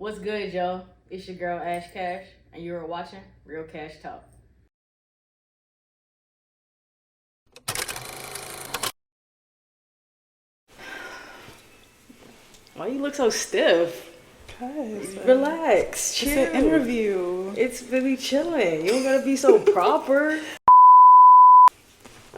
What's good, y'all? It's your girl Ash Kash, and you're watching Real Cash Talk. Why you look so stiff? Cause Relax, chill. It's an interview. It's really chilling. You don't gotta be so proper.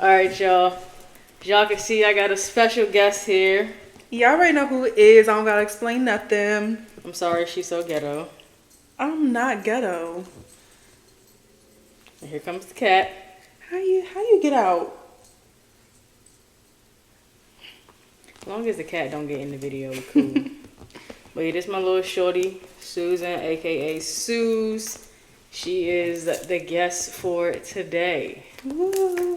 All right, y'all. As y'all can see, I got a special guest here. Y'all already know who it is. I don't gotta explain nothing. I'm sorry she's so ghetto. I'm not ghetto. And here comes the cat. How you get out? As long as the cat don't get in the video, we cool. But yeah, this is my little shorty, Susan, aka Suze. She is the guest for today. Woo.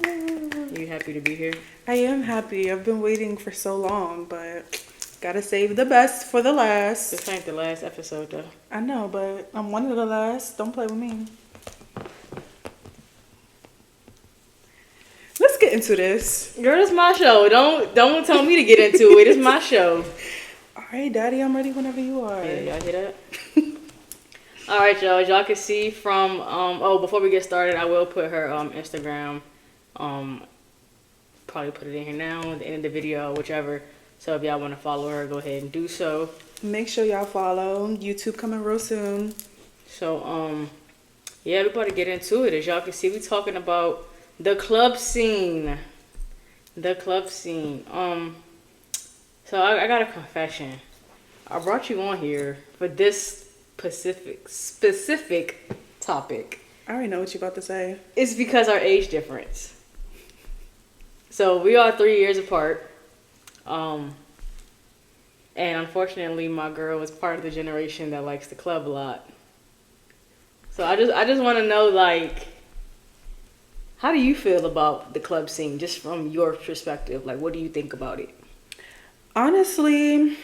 You happy to be here? I am happy. I've been waiting for so long, but gotta save the best for the last. This ain't the last episode though. I know, but I'm one of the last. Don't play with me. Let's get into this. Girl, it's my show. Don't tell me to get into it. It's my show. All right, Daddy, I'm ready whenever you are. Yeah, y'all hear that? All right, y'all. As y'all can see from before we get started, I will put her Instagram. Probably put it in here now at the end of the video, whichever. So if y'all want to follow her, go ahead and do so. Make sure y'all follow. YouTube coming real soon. So yeah, we about to get into it. As y'all can see, we talking about the club scene. The club scene. So I got a confession. I brought you on here for this specific topic. I already know what you're about to say. It's because our age difference. So we are 3 years apart. And unfortunately my girl is part of the generation that likes the club a lot. So I just want to know, like, how do you feel about the club scene, just from your perspective? Like, what do you think about it? Honestly,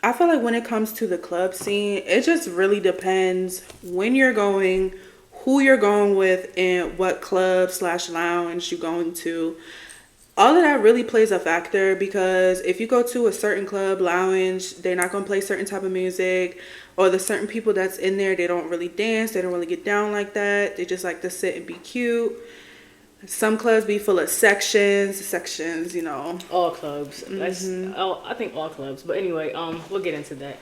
I feel like when it comes to the club scene, it just really depends when you're going, who you're going with, and what club / lounge you're going to. All of that really plays a factor, because if you go to a certain club, lounge, they're not going to play certain type of music, or the certain people that's in there, they don't really dance, they don't really get down like that. They just like to sit and be cute. Some clubs be full of sections, you know. All clubs. Mm-hmm. I think all clubs. But anyway, we'll get into that.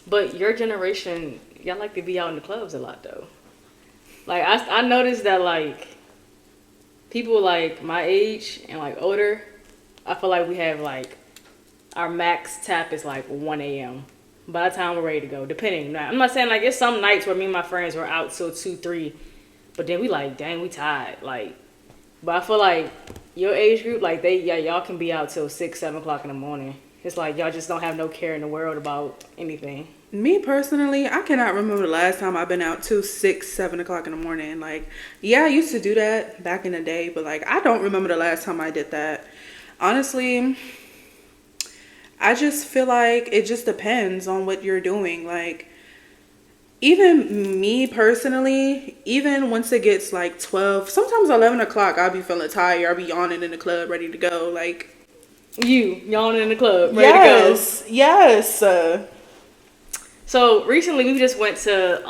But your generation, y'all like to be out in the clubs a lot though. Like I noticed that, like, people like my age and like older, I feel like we have like our max tap is like 1 a.m. By the time we're ready to go, depending. Now, I'm not saying, like, it's some nights where me and my friends were out till 2, 3, but then we like, dang, we tired. Like, but I feel like your age group, like, y'all can be out till 6, 7 o'clock in the morning. It's like y'all just don't have no care in the world about anything. Me personally, I cannot remember the last time I've been out till 6, 7 o'clock in the morning. Like, yeah, I used to do that back in the day, but like, I don't remember the last time I did that. Honestly, I just feel like it just depends on what you're doing. Like, even me personally, even once it gets like 12, sometimes 11 o'clock, I'll be feeling tired. I'll be yawning in the club, ready to go. Like, you yawning in the club, ready to go. Yes. So recently we just went to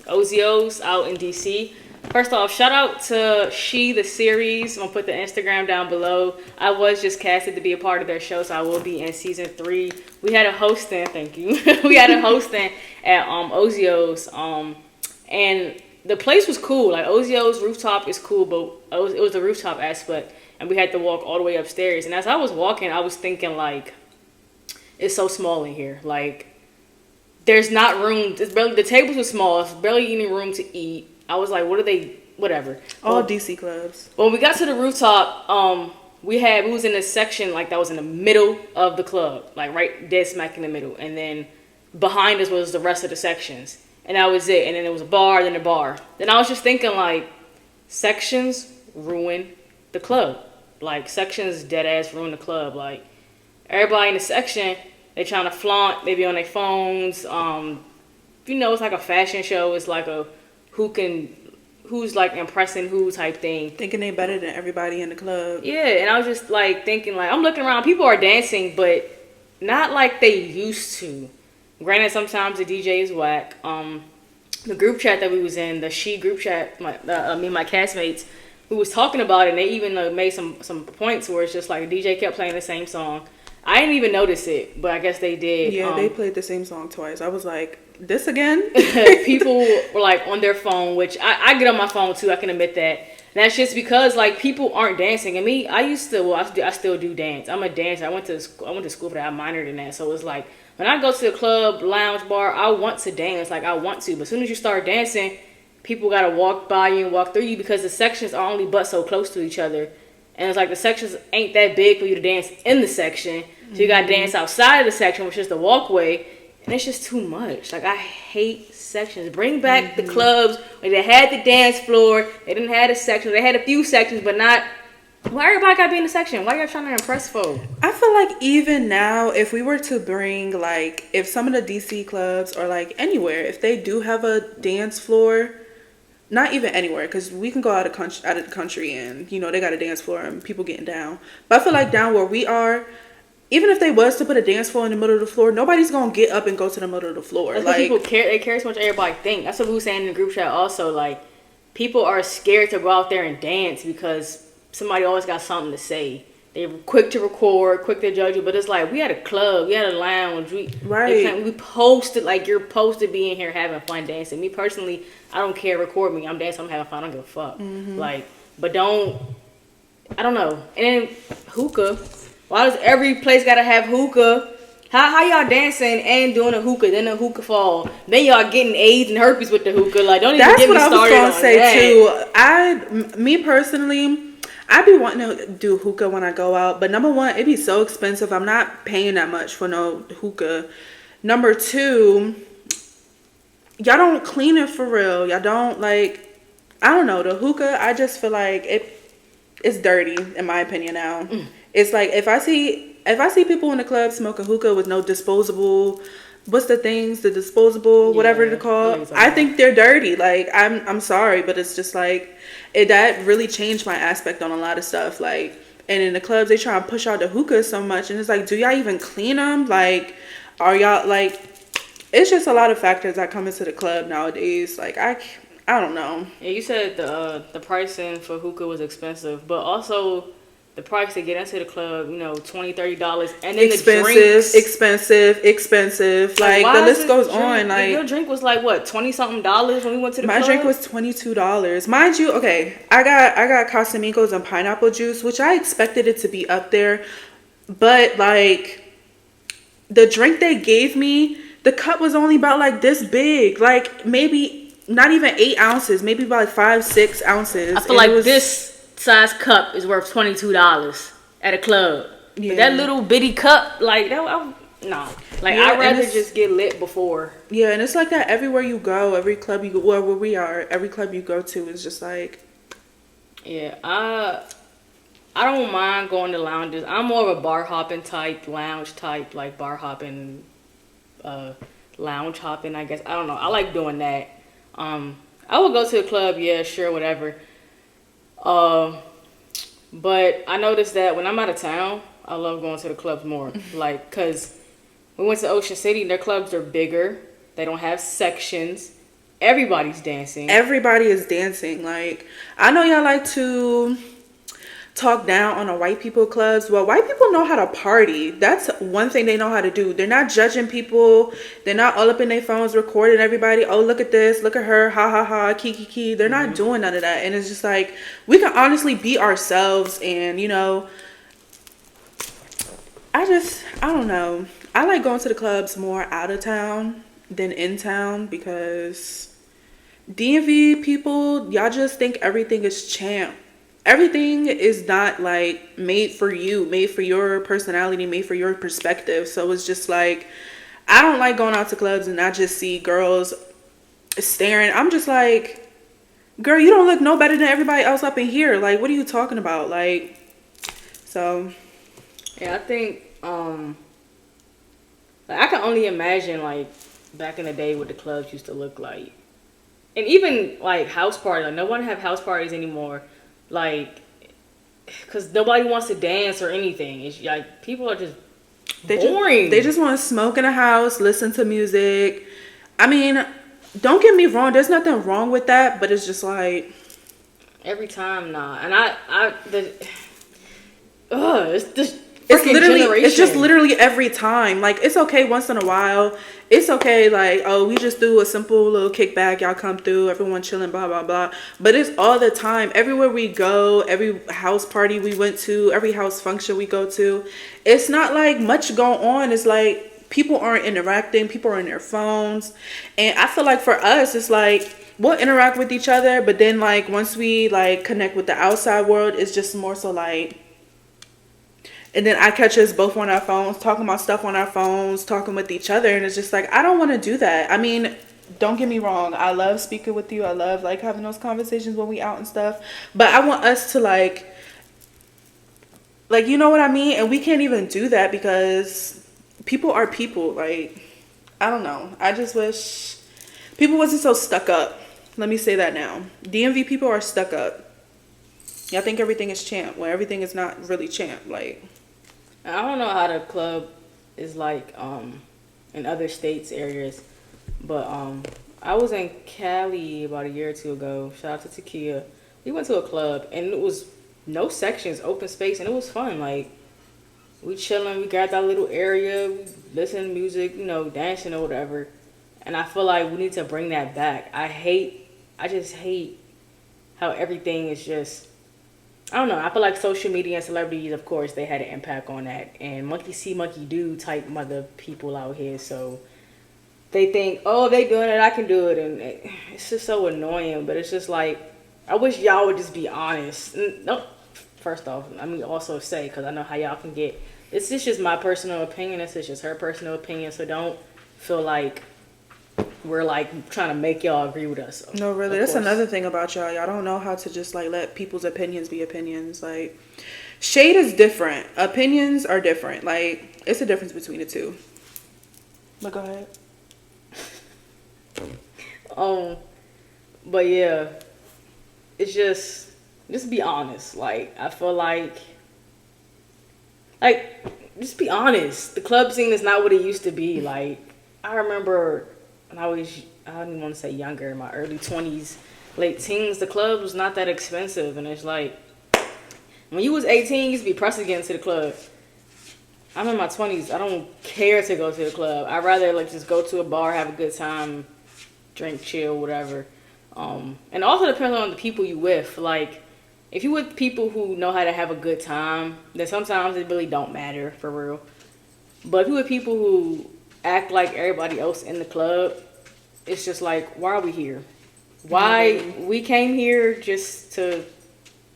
Ozio's out in DC. First off, shout out to She the series. I'm gonna put the Instagram down below. I was just casted to be a part of their show, so I will be in season 3. We had a hosting, thank you. We had a hosting at Ozio's, and the place was cool. Like, Ozio's rooftop is cool, but it was the rooftop aspect, and we had to walk all the way upstairs. And as I was walking, I was thinking, like, it's so small in here. Like, there's not room. The tables were small. It's barely any room to eat. I was like, whatever. All DC clubs. When we got to the rooftop, we was in a section, like, that was in the middle of the club, like right dead smack in the middle. And then behind us was the rest of the sections. And that was it. And then there was a bar, then a bar. Then I was just thinking, like, sections ruin the club. Like, sections dead ass ruin the club. Like, everybody in the section, they trying to flaunt, they be on their phones. You know, it's like a fashion show. It's like a who's like impressing who type thing. Thinking they better than everybody in the club. Yeah, and I was just like thinking, like, I'm looking around, people are dancing, but not like they used to. Granted, sometimes the DJ is whack. The group chat that we was in, the She group chat, me and my castmates, we was talking about it, and they even made some points where it's just like the DJ kept playing the same song. I didn't even notice it, but I guess they did. Yeah, they played the same song twice. I was like, this again? People were like on their phone, which I get on my phone too. I can admit that. And that's just because like people aren't dancing. And me, I still do dance. I'm a dancer. I went to school for that. I minored in that. So it's like when I go to the club, lounge, bar, I want to dance. Like I want to. But as soon as you start dancing, people gotta walk by you and walk through you because the sections are only but so close to each other. And it's like the sections ain't that big for you to dance in the section. So you gotta dance outside of the section, which is the walkway. And it's just too much. Like, I hate sections. Bring back the clubs where they had the dance floor. They didn't have a section. They had a few sections, but not... Why everybody gotta be in the section? Why y'all trying to impress folks? I feel like even now, if we were to bring, like, if some of the DC clubs or, like, anywhere, if they do have a dance floor... Not even anywhere, because we can go out of the country and, you know, they got a dance floor and people getting down. But I feel like down where we are... Even if they was to put a dance floor in the middle of the floor, nobody's gonna get up and go to the middle of the floor. That's like people care. They care so much. Everybody think. That's what we were saying in the group chat. Also, like people are scared to go out there and dance because somebody always got something to say. They're quick to record, quick to judge you. But it's like we had a club, we had a lounge. We posted like you're supposed to be in here having fun dancing. Me personally, I don't care. Record me. I'm dancing. I'm having fun. I don't give a fuck. Like, but don't. I don't know. And then hookah. Why does every place gotta have hookah? How y'all dancing and doing a hookah, then a hookah fall, then y'all getting AIDS and herpes with the hookah? Like, don't even get me started on that. That's what I was gonna say too. Me personally, I be wanting to do hookah when I go out, but number one, it be so expensive. I'm not paying that much for no hookah. Number two, y'all don't clean it for real. Y'all don't like. I don't know the hookah. I just feel like it's dirty in my opinion now. It's like if I see people in the club smoking hookah with no disposable, what's the things, the disposable, whatever they're called, I think they're dirty. Like I'm sorry, but it's just like that really changed my aspect on a lot of stuff. Like, and in the clubs they try and push out the hookah so much, and it's like, do y'all even clean them? Like, are y'all like? It's just a lot of factors that come into the club nowadays. Like I don't know. Yeah, you said the pricing for hookah was expensive, but also the price to get into the club, you know, $20-$30, and then the drinks, expensive. Like the list goes on. Like your drink was like what, $20-something when we went to the club? My drink was $22, mind you. Okay, I got Casamigos and pineapple juice, which I expected it to be up there, but like the drink they gave me, the cup was only about like this big, like maybe not even 8 ounces, maybe about like 5-6 ounces. I feel like this size cup is worth $22 at a club. Yeah. But that little bitty cup, like that, nah. Like yeah, I'd rather just get lit before. Yeah, and it's like that everywhere you go, every club you go, where we are, every club you go to is just like. Yeah, I don't mind going to lounges. I'm more of a bar hopping type, lounge type, like bar hopping, lounge hopping. I guess I don't know. I like doing that. I would go to the club, yeah, sure, whatever. But I noticed that when I'm out of town, I love going to the clubs more. Like, cause we went to Ocean City, their clubs are bigger. They don't have sections. Everybody's dancing. Everybody is dancing. Like, I know y'all like to talk down on the white people clubs. Well, white people know how to party. That's one thing they know how to do. They're not judging people. They're not all up in their phones recording everybody. Oh, look at this, look at her, ha ha ha, kiki. They're not doing none of that. And it's just like, we can honestly be ourselves. And you know, I don't know, I like going to the clubs more out of town than in town, because DMV people, y'all just think everything is champ. Everything is not like made for you, made for your personality, made for your perspective. So it's just like, I don't like going out to clubs and I just see girls staring. I'm just like, girl, you don't look no better than everybody else up in here. Like, what are you talking about? Like, so. Yeah, I think, like I can only imagine like back in the day what the clubs used to look like. And even like house parties, like no one have house parties anymore. Like, because nobody wants to dance or anything. It's like people are just Boring. They just want to smoke in a house, listen to music. I mean, don't get me wrong. There's nothing wrong with that, but it's just like every time, nah. And it's this it's freaking literally generation. it's just literally every time. Like, it's okay once in a while. It's okay, like, oh, we just do a simple little kickback, y'all come through, everyone chilling, blah blah blah. But it's all the time. Everywhere we go, every house party we went to, every house function we go to, it's not like much going on. It's like people aren't interacting, people are in their phones. And I feel like for us, it's like we'll interact with each other, but then like once we like connect with the outside world, it's just more so like, and then I catch us both on our phones, talking about stuff on our phones, talking with each other. And it's just like, I don't want to do that. I mean, don't get me wrong. I love speaking with you. I love like having those conversations when we out and stuff. But I want us to like, you know what I mean? And we can't even do that because people are people. Like, I don't know. I just wish people wasn't so stuck up. Let me say that now. DMV people are stuck up. Y'all think everything is champ when everything is not really champ. Like, I don't know how the club is like in other states areas, but I was in Cali about a year or two ago. Shout out to Takia. We went to a club and it was no sections, open space, and it was fun. Like, we chilling, we got that little area, we listen to music, you know, dancing or whatever. And I feel like we need to bring that back. I just hate how everything is just, I don't know. I feel like social media and celebrities, of course, they had an impact on that. And monkey see, monkey do type mother people out here. So they think, oh, they doing it, I can do it. And it's just so annoying. But it's just like, I wish y'all would just be honest. No, first off, I mean, also say, because I know how y'all can get. This is just my personal opinion. This is just her personal opinion. So don't feel like we're like trying to make y'all agree with us. No, really, that's another thing about y'all. Y'all don't know how to just like let people's opinions be opinions. Like, shade is different. Opinions are different. Like, it's a difference between the two. But go ahead. But yeah, it's just be honest. Like, I feel like just be honest. The club scene is not what it used to be. Like, I remember when I don't even want to say younger, in my early 20s, late teens, the club was not that expensive. And it's like, when you was 18, you used to be pressed to get into the club. I'm in my 20s. I don't care to go to the club. I'd rather like just go to a bar, have a good time, drink, chill, whatever. And also depends on the people you with. Like, if you with people who know how to have a good time, then sometimes it really don't matter, for real. But if you with people who act like everybody else in the club, it's just like, why are we here? Why we came here just to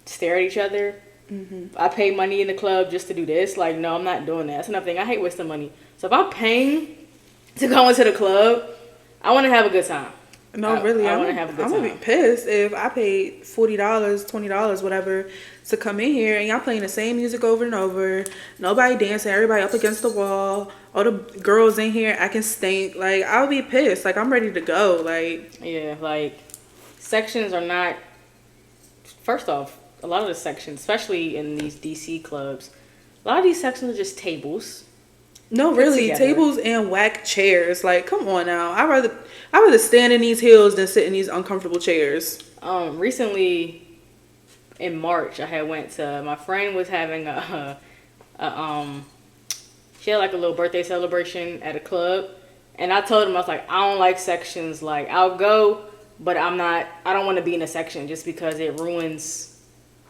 stare at each other? Mm-hmm. I pay money in the club just to do this. Like, no, I'm not doing that. That's another thing. I hate wasting money. So if I'm paying to go into the club, I want to have a good time. No, really, I want to have a good time. I'm gonna be pissed if I paid $40, $20, whatever, to come in here and y'all playing the same music over and over. Nobody dancing, everybody up against the wall. All the girls in here acting stink. Like, I'll be pissed. Like, I'm ready to go. Like, yeah, like, sections are not. First off, a lot of the sections, especially in these DC clubs, a lot of these sections are just tables. No, really, tables and whack chairs. Like, come on now. I rather stand in these heels than sit in these uncomfortable chairs. Recently, in March, I had went to, my friend was having she had like a little birthday celebration at a club, and I told him, I was like, I don't like sections. Like, I'll go, but I don't want to be in a section just because it ruins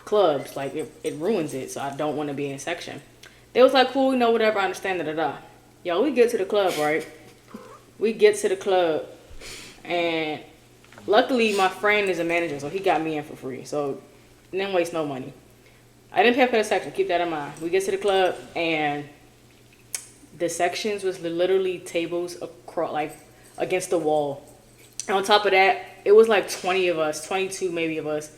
clubs. Like, it ruins it, so I don't want to be in a section. They was like, cool, you know, whatever, I understand, da-da-da. Yo, we get to the club, right? We get to the club, and luckily my friend is a manager, so he got me in for free. So, didn't waste no money. I didn't pay for the section, keep that in mind. We get to the club, and the sections was literally tables across, like, against the wall. And on top of that, it was like 20 of us, 22 maybe of us,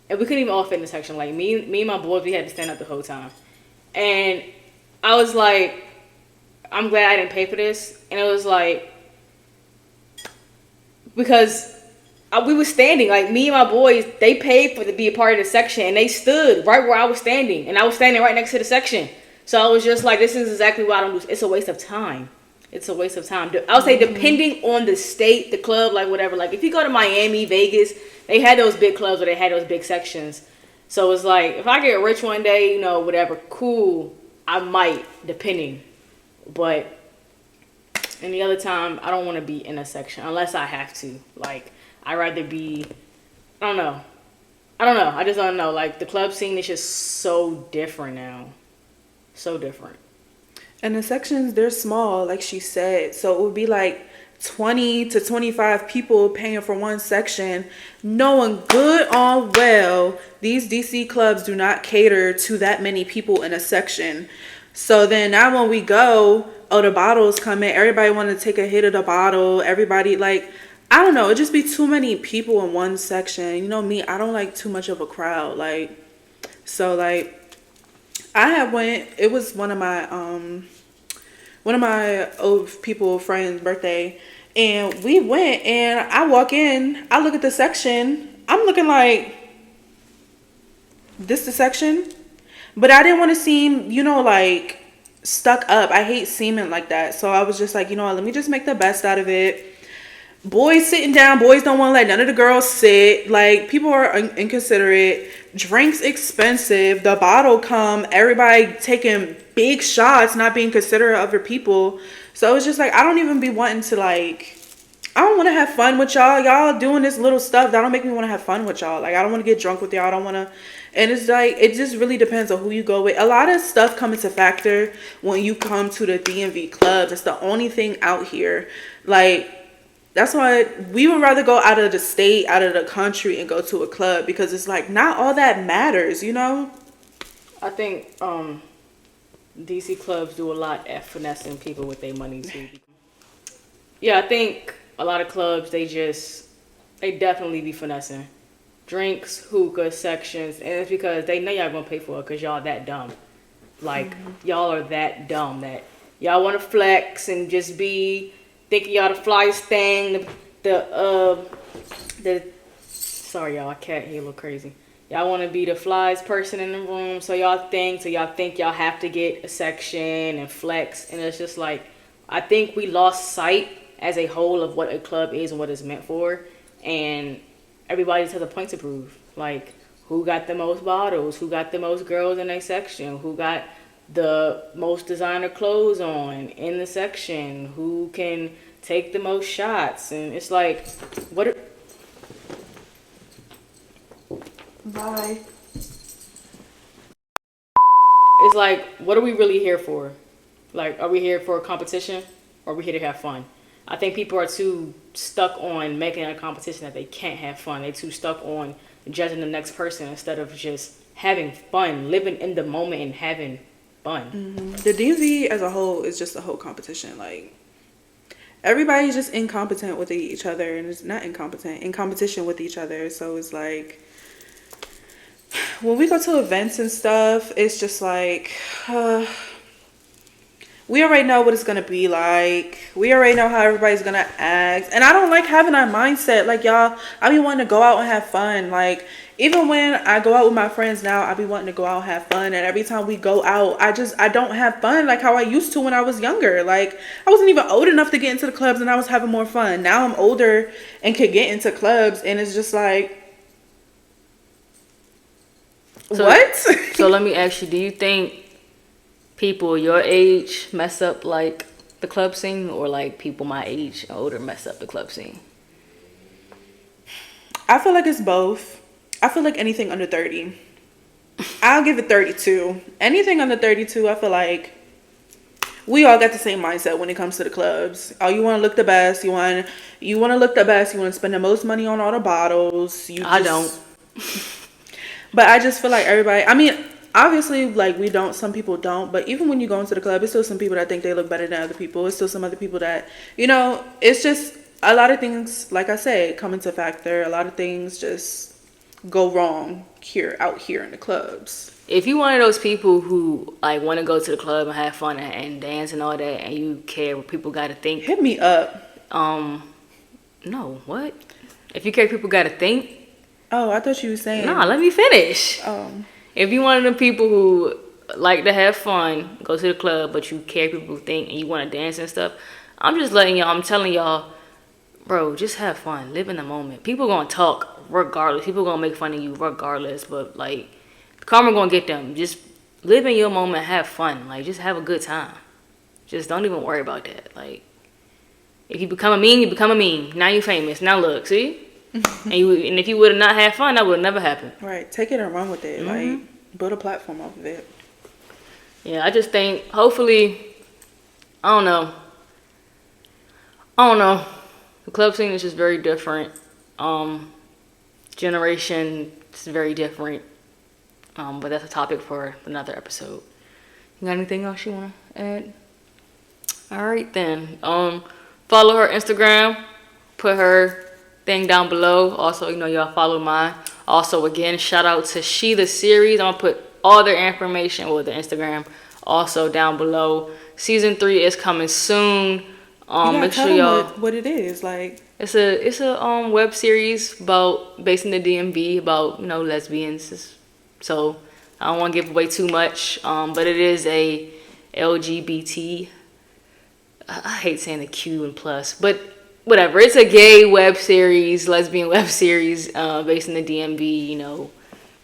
and we couldn't even all fit in the section. Like, me and my boys, we had to stand up the whole time. And I was like, I'm glad I didn't pay for this. And it was like, because we were standing, like, me and my boys, they paid to be a part of the section, and they stood right where I was standing, and I was standing right next to the section. So I was just like, this is exactly why I don't do. It's a waste of time. It's a waste of time. I would say depending on the state, the club, like whatever. Like if you go to Miami, Vegas, they had those big clubs where they had those big sections. So it's like if I get rich one day, whatever, cool. I might, depending. But any other time, I don't want to be in a section unless I have to. Like I'd rather be. I don't know. I just don't know. Like the club scene is just so different now. So different. And the sections, they're small, like she said. So it would be like 20 to 25 people paying for one section, knowing good on well these DC clubs do not cater to that many people in a section. So then now when we go, the bottles come in, everybody want to take a hit of the bottle. Everybody, like, I don't know, it just be too many people in one section. You know me, I don't like too much of a crowd. Like, so like I had went, it was one of my old people friends' birthday, and we went, and I walk in, I look at the section, I'm looking like, this the section? But I didn't want to seem, like stuck up. I hate seeming like that. So I was just like, let me just make the best out of it. Boys sitting down, boys don't want to let none of the girls sit. Like, people are inconsiderate. Drinks expensive. The bottle come. Everybody taking big shots, not being considerate of other people. So it was just like, I don't even be wanting to, like, I don't want to have fun with y'all. Y'all doing this little stuff that don't make me want to have fun with y'all. Like, I don't want to get drunk with y'all. I don't want to. And it's like, it just really depends on who you go with. A lot of stuff come into factor when you come to the DMV clubs. It's the only thing out here. Like, that's why we would rather go out of the state, out of the country, and go to a club, because it's like not all that matters, I think DC clubs do a lot at finessing people with their money too. Yeah, I think a lot of clubs, they definitely be finessing drinks, hookah sections, and it's because they know y'all gonna pay for it because y'all that dumb. Like y'all are that dumb that y'all want to flex and just be thinking y'all the flyest thing. Sorry y'all, I can't hear a little crazy. Y'all want to be the flyest person in the room, so y'all think y'all have to get a section and flex, and it's just like I think we lost sight as a whole of what a club is and what it's meant for, and everybody just has a point to prove. Like, who got the most bottles? Who got the most girls in their section? Who got the most designer clothes on in the section? Who can take the most shots? And it's like, what? Bye. It's like, what are we really here for? Like, are we here for a competition, or are we here to have fun? I think people are too stuck on making it a competition that they can't have fun. They're too stuck on judging the next person instead of just having fun, living in the moment and having fun. The DMV as a whole is just a whole competition. Like, everybody's just incompetent with each other, and it's not incompetent, in competition with each other. So it's like, when we go to events and stuff, it's just like, we already know what it's gonna be like. We already know how everybody's gonna act. And I don't like having that mindset. Like, y'all, I be wanting to go out and have fun. Like, even when I go out with my friends now, I be wanting to go out and have fun. And every time we go out, I don't have fun like how I used to when I was younger. Like, I wasn't even old enough to get into the clubs, and I was having more fun. Now I'm older and can get into clubs, and it's just like, what? So let me ask you, do you think people your age mess up like the club scene, or like people my age and older mess up the club scene? I feel like it's both. I feel like anything under 30. I'll give it 32. Anything under 32, I feel like we all got the same mindset when it comes to the clubs. Oh, you want to look the best. You want to look the best. You want to spend the most money on all the bottles. I don't. But I just feel like everybody, I mean, obviously, like, we don't, some people don't, but even when you go into the club, it's still some people that think they look better than other people. It's still some other people that, it's just a lot of things, like I said, come into factor. A lot of things just go wrong out here in the clubs. If you one of those people who like want to go to the club and have fun and dance and all that, and you care what people got to think, hit me up. No, what? If you care what people got to think. Oh, I thought you were saying. Nah, let me finish. Oh. If you one of the people who like to have fun, go to the club, but you care people think and you want to dance and stuff, I'm telling y'all, bro, just have fun. Live in the moment. People gonna talk regardless. People gonna make fun of you regardless. But like, karma gonna get them. Just live in your moment. Have fun. Like, just have a good time. Just don't even worry about that. Like, if you become a meme, you become a meme. Now you famous. Now look, see? And if you would have not had fun, that would have never happened. Right. Take it and run with it. Mm-hmm. Like, build a platform off of it. Yeah, I just think, hopefully, I don't know. The club scene is just very different. Generation is very different. But that's a topic for another episode. You got anything else you want to add? All right, then. Follow her Instagram. Put her thing down below. Also, y'all follow mine. Also, again, shout out to She the Series. I'm going to put all their information with the Instagram also down below. Season 3 is coming soon. Make sure y'all what it is. Like, it's a web series based in the DMV about lesbians. So I don't want to give away too much. But it is a LGBT. I hate saying the Q and plus, but whatever. It's a gay web series, lesbian web series based in the DMV.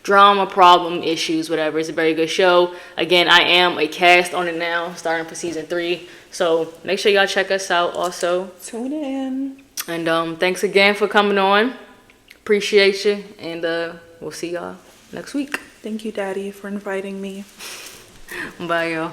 Drama, problem, issues, whatever. It's a very good show. Again, I am a cast on it now, starting for season 3. So make sure y'all check us out also. Tune in. And thanks again for coming on. Appreciate you. And we'll see y'all next week. Thank you, Daddy, for inviting me. Bye, y'all.